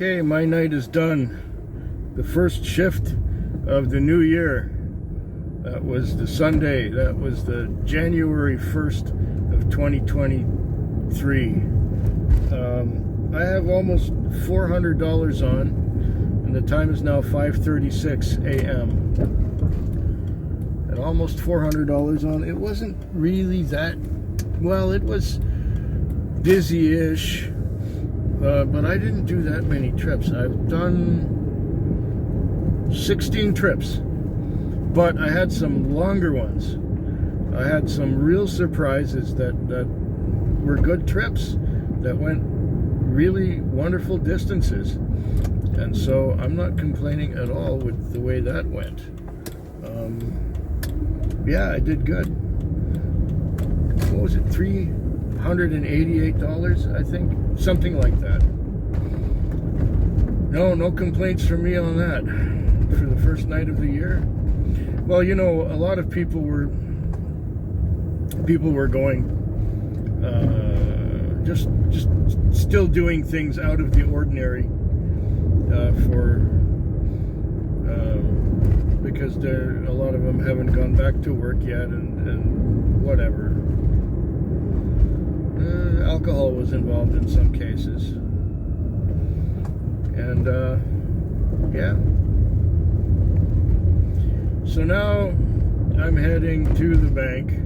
Okay, my night is done. The first shift of the new year. That was the Sunday. That was the January 1st of 2023. I have almost $400 on, and the time is now 5:36 a.m. At almost $400 on, it wasn't really that, well, it was busy-ish. But I didn't do that many trips. I've done 16 trips, but I had some longer ones. I had some real surprises that were good trips, that went really wonderful distances. And so I'm not complaining at all with the way that went. Yeah, I did good. What was it, $388, I think? Something like that. No complaints from me on that for the first night of the year. Well, you know, a lot of people were going just still doing things out of the ordinary because a lot of them haven't gone back to work yet and whatever. Alcohol was involved in some cases. And, yeah. So now I'm heading to the bank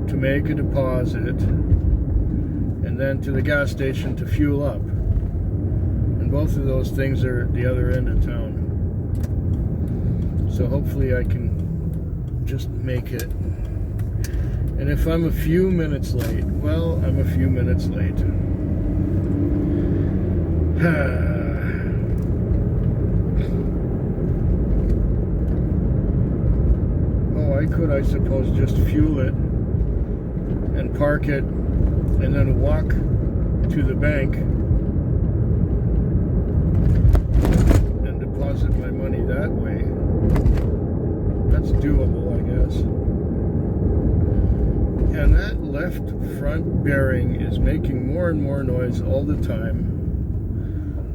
to make a deposit, and then to the gas station to fuel up. And both of those things are at the other end of town. So hopefully I can just make it. And if I'm a few minutes late, well, I'm a few minutes late. Oh, I could, I suppose, just fuel it and park it and then walk to the bank and deposit my money that way. That's doable, I guess. And that left front bearing is making more and more noise all the time.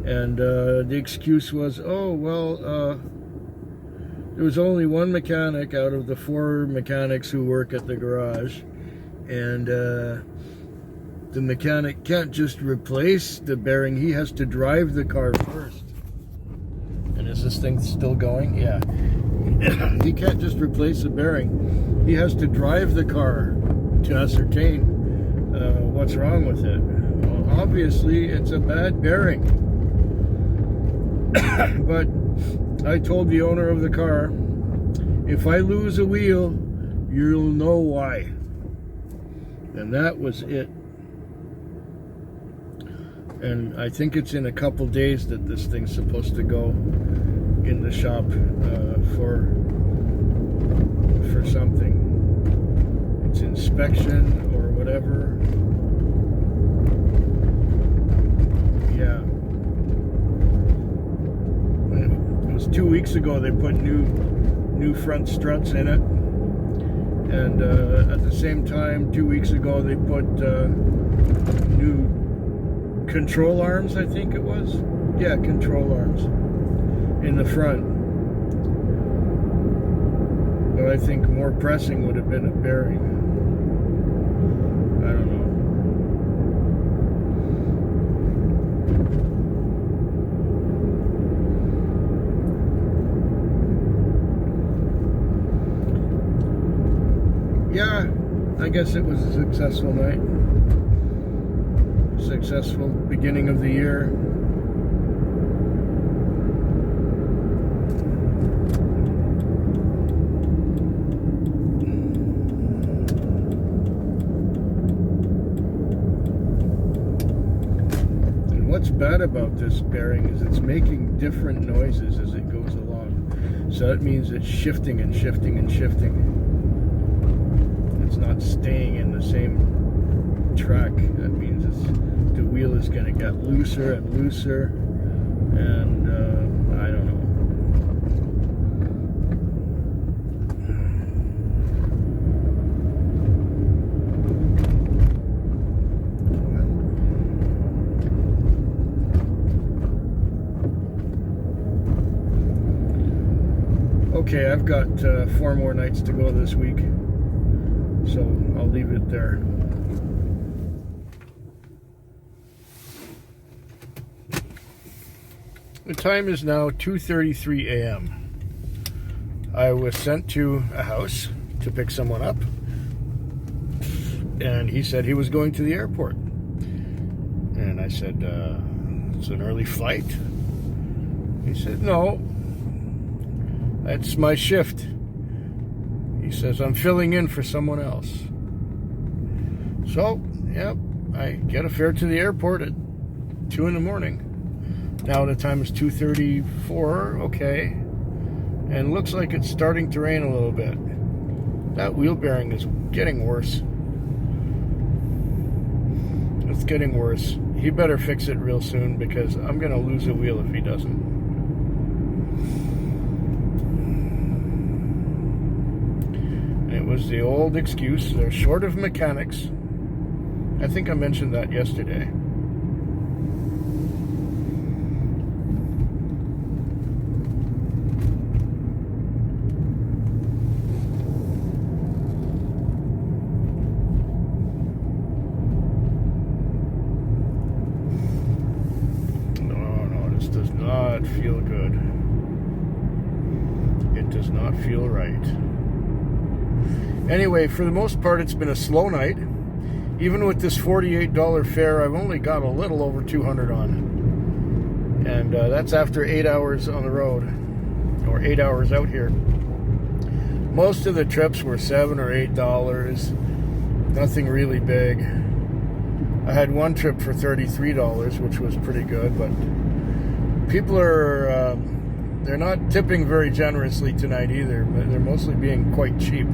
And the excuse was, oh, well, there was only one mechanic out of the 4 mechanics who work at the garage. And the mechanic can't just replace the bearing. He has to drive the car first. And is this thing still going? Yeah. He can't just replace the bearing. He has to drive the car to ascertain what's wrong with it. Well, obviously, it's a bad bearing. But I told the owner of the car, if I lose a wheel, you'll know why. And that was it. And I think it's in a couple days that this thing's supposed to go in the shop for something. It's inspection or whatever. Yeah. It was 2 weeks ago they put new front struts in it. And at the same time, 2 weeks ago, they put new control arms, I think it was. Yeah, control arms in the front. But I think more pressing would have been a bearing. I don't know. Yeah, I guess it was a successful night. Successful beginning of the year. And what's bad about this bearing is it's making different noises as it goes along. So that means it's shifting and shifting and shifting. It's not staying in the same track. That means the wheel is going to get looser and looser, and I don't know. Well, okay, I've got 4 more nights to go this week, so I'll leave it there. The time is now 2:33 a.m. I was sent to a house to pick someone up, and he said he was going to the airport. And I said, it's an early flight. He said, no, that's my shift. He says, I'm filling in for someone else. So, yep, I get a fare to the airport at 2 in the morning. Now the time is 2:34, okay. And looks like it's starting to rain a little bit. That wheel bearing is getting worse. It's getting worse. He better fix it real soon because I'm going to lose a wheel if he doesn't. And it was the old excuse. They're short of mechanics. I think I mentioned that yesterday. Does not feel good. It does not feel right. Anyway, for the most part, it's been a slow night. Even with this $48 fare, I've only got a little over 200 on. And that's after 8 hours on the road, or 8 hours out here. Most of the trips were $7 or $8. Nothing really big. I had one trip for $33, which was pretty good, but people are, they're not tipping very generously tonight either. They're mostly being quite cheap.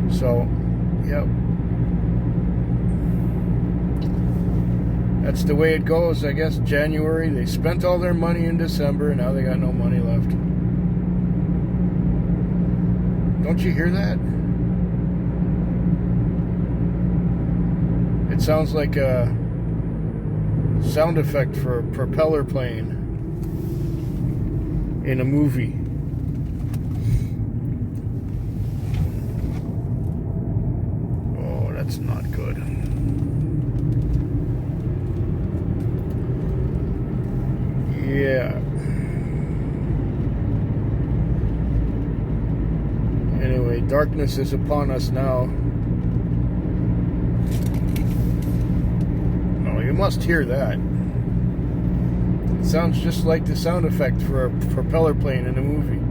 So, yep. That's the way it goes, I guess. January, they spent all their money in December, and now they got no money left. Don't you hear that? It sounds like a sound effect for a propeller plane in a movie. Oh, that's not good. Yeah. Anyway, darkness is upon us now. Oh, you must hear that. It sounds just like the sound effect for a propeller plane in a movie.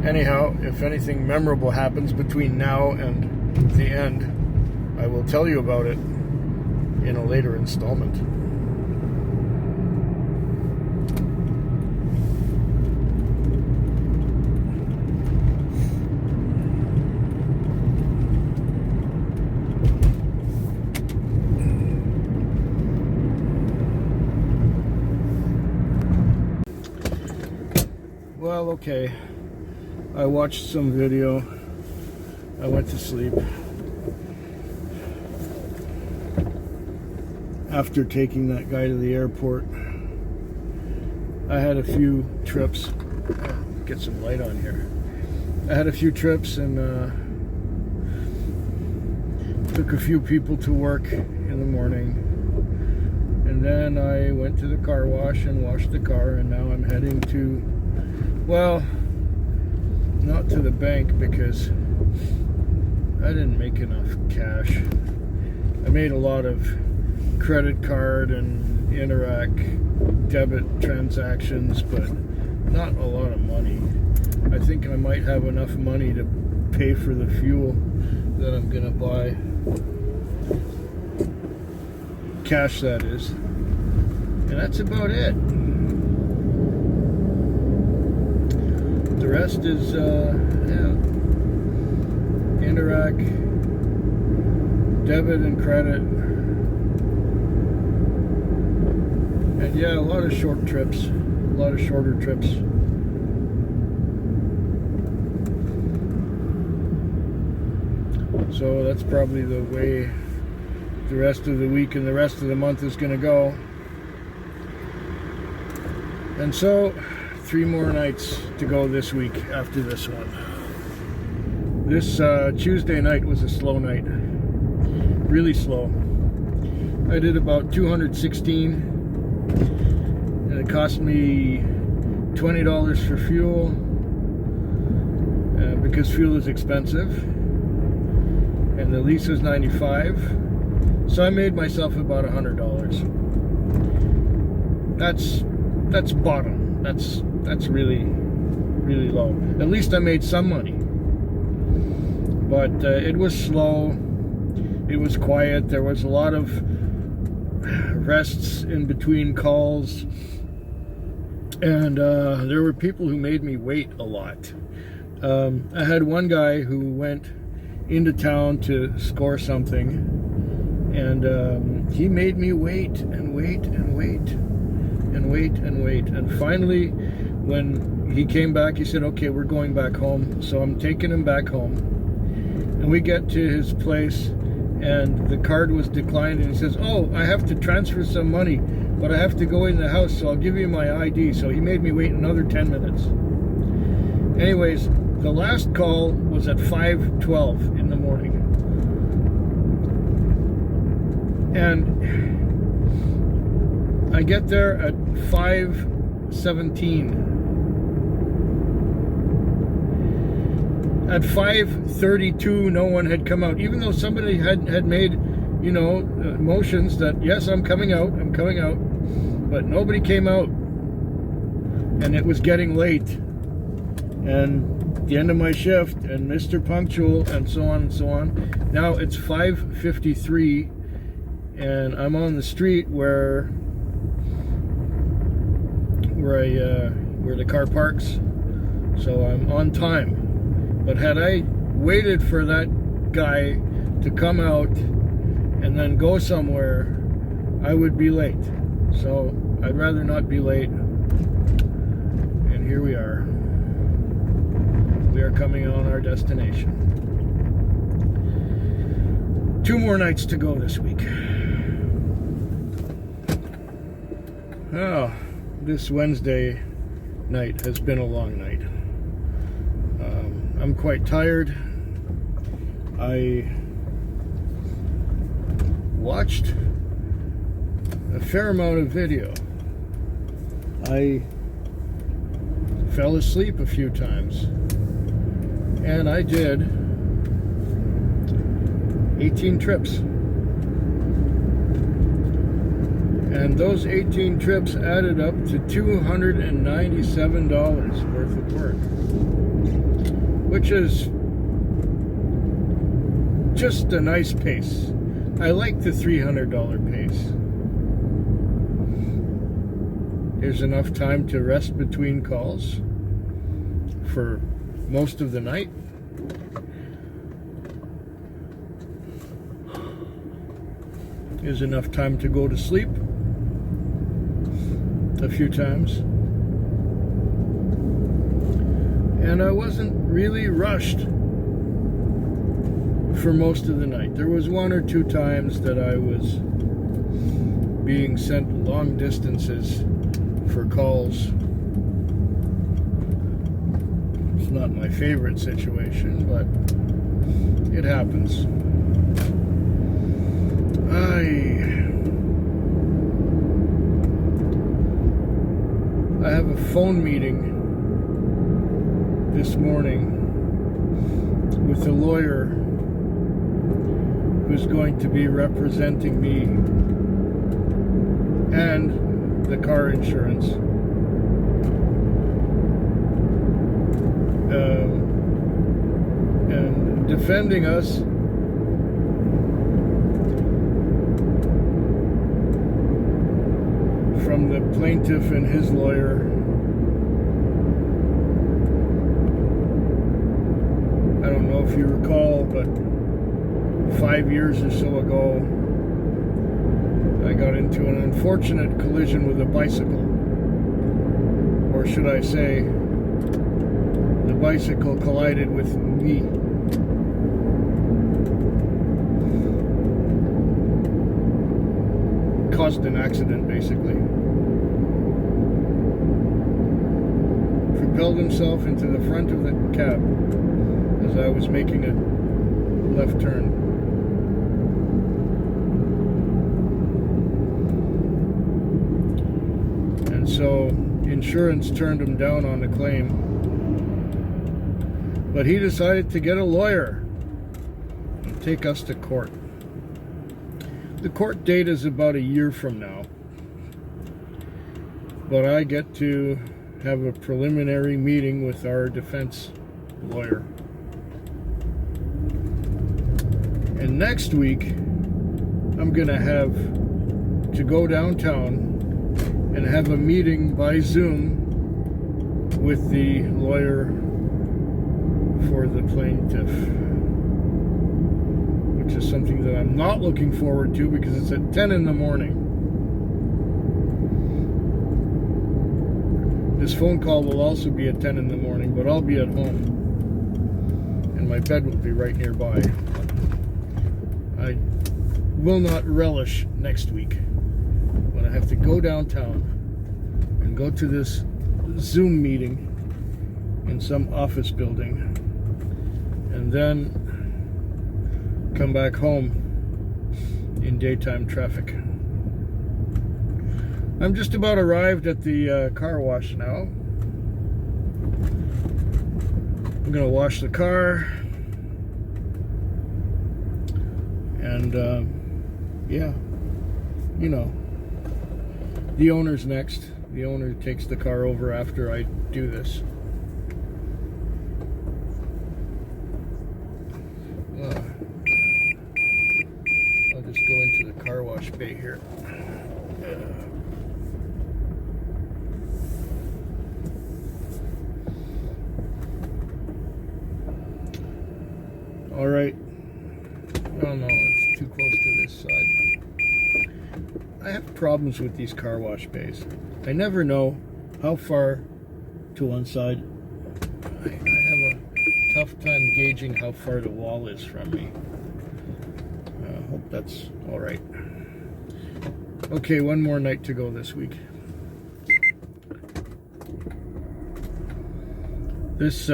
Anyhow, if anything memorable happens between now and the end, I will tell you about it in a later installment. Well, okay. I watched some video. I went to sleep. After taking that guy to the airport, I had a few trips. Get some light on here. I had a few trips and took a few people to work in the morning. And then I went to the car wash and washed the car, and now I'm heading to, well, not to the bank because I didn't make enough cash. I made a lot of credit card and Interac debit transactions, but not a lot of money. I think I might have enough money to pay for the fuel that I'm gonna buy. Cash, that is. And that's about it. The rest is, yeah, Interac, debit and credit. And yeah, a lot of short trips, a lot of shorter trips. So that's probably the way the rest of the week and the rest of the month is going to go. And so 3 more nights to go this week after this one. This Tuesday night was a slow night, really slow. I did about 216 and it cost me $20 for fuel because fuel is expensive, and the lease was $95, so I made myself about $100. That's bottom. That's really low. At least I made some money, but it was slow. It was quiet. There was a lot of rests in between calls, and there were people who made me wait a lot. I had one guy who went into town to score something, and he made me wait and wait and wait and wait and wait, and finally when he came back, he said, okay, we're going back home. So I'm taking him back home, and we get to his place and the card was declined, and he says, oh, I have to transfer some money, but I have to go in the house, so I'll give you my ID. So he made me wait another 10 minutes. Anyways, the last call was at 5:12 in the morning. And I get there at 5:17. At 5:32, no one had come out, even though somebody had made, you know, motions that, yes, I'm coming out, but nobody came out. And it was getting late. And the end of my shift, and Mr. Punctual, and so on and so on. Now it's 5:53, and I'm on the street where the car parks, so I'm on time. But had I waited for that guy to come out and then go somewhere, I would be late. So I'd rather not be late. And here we are. We are coming on our destination. 2 more nights to go this week. Oh, this Wednesday night has been a long night. I'm quite tired. I watched a fair amount of video. I fell asleep a few times. And I did 18 trips. And those 18 trips added up to $297 worth of work, which is just a nice pace. I like the $300 pace. There's enough time to rest between calls for most of the night. There's enough time to go to sleep a few times. And I wasn't really rushed for most of the night. There was 1 or 2 times that I was being sent long distances for calls. It's not my favorite situation, but it happens. I have a phone meeting this morning with a lawyer who's going to be representing me and the car insurance. And defending us from the plaintiff and his lawyer. I don't know if you recall, but 5 years or so ago, I got into an unfortunate collision with a bicycle. Or should I say, the bicycle collided with me. caused an accident, basically. Propelled himself into the front of the cab as I was making a left turn. And so insurance turned him down on the claim. But he decided to get a lawyer and take us to court. The court date is about a year from now. But I get to have a preliminary meeting with our defense lawyer. And next week, I'm going to have to go downtown and have a meeting by Zoom with the lawyer for the plaintiff, which is something that I'm not looking forward to because it's at 10 in the morning. This phone call will also be at 10 in the morning, but I'll be at home and my bed will be right nearby. I will not relish next week when I have to go downtown and go to this Zoom meeting in some office building and then come back home in daytime traffic. I'm just about arrived at the car wash now. I'm gonna wash the car and yeah, you know, the owner's next. The owner takes the car over after I do this. I'll just go into the car wash bay here. All right. Oh no, it's too close to this side. I have problems with these car wash bays. I never know how far to one side. I have a tough time gauging how far the wall is from me. I hope that's all right. Okay, one more night to go this week. This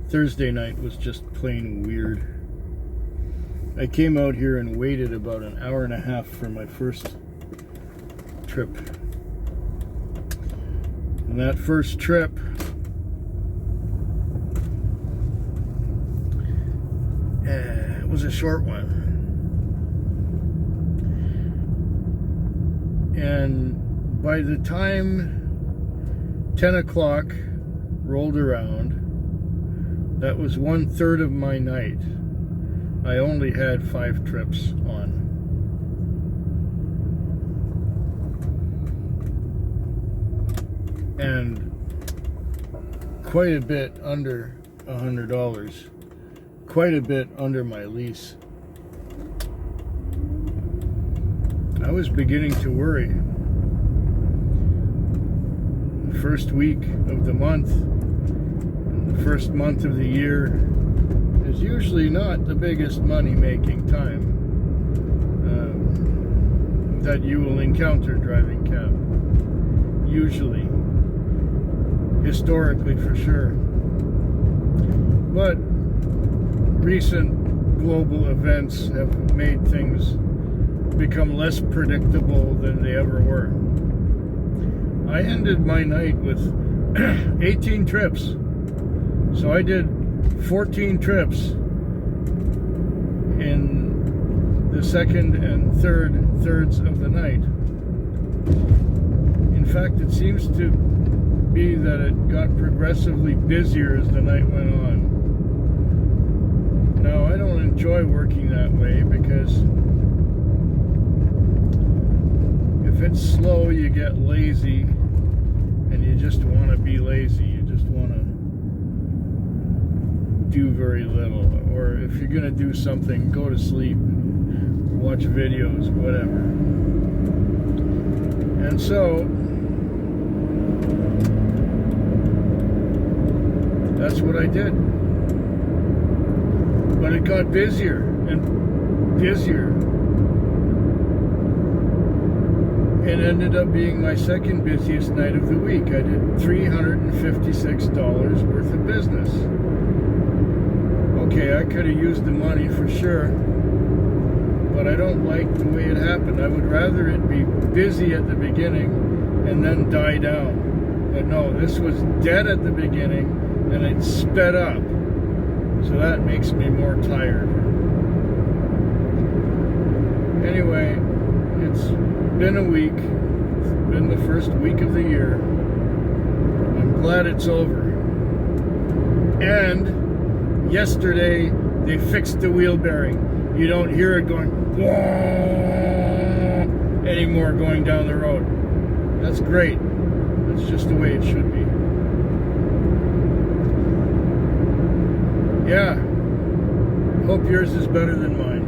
Thursday night was just plain weird. I came out here and waited about an hour and a half for my first trip. And that first trip was a short one. And by the time 10 o'clock rolled around, that was 1/3 of my night. I only had 5 trips on. And quite a bit under $100. Quite a bit under my lease. I was beginning to worry. The first week of the month, and the first month of the year, is usually not the biggest money-making time that you will encounter driving cab. Usually. Historically, for sure. But recent global events have made things become less predictable than they ever were. I ended my night with 18 trips. So I did 14 trips in the second and thirds of the night. In fact, it seems to be that it got progressively busier as the night went on. Now, I don't enjoy working that way because if it's slow, you get lazy and you just want to be lazy. You just want to do very little. Or if you're going to do something, go to sleep, watch videos, whatever. And so that's what I did. But it got busier and busier. It ended up being my second busiest night of the week. I did $356 worth of business. Okay, I could have used the money for sure, but I don't like the way it happened. I would rather it be busy at the beginning and then die down. But no, this was dead at the beginning and it sped up. So that makes me more tired. Anyway, it's been a week. It's been the first week of the year. I'm glad it's over. And yesterday, they fixed the wheel bearing. You don't hear it going anymore going down the road. That's great. That's just the way it should be. Yeah. Hope yours is better than mine.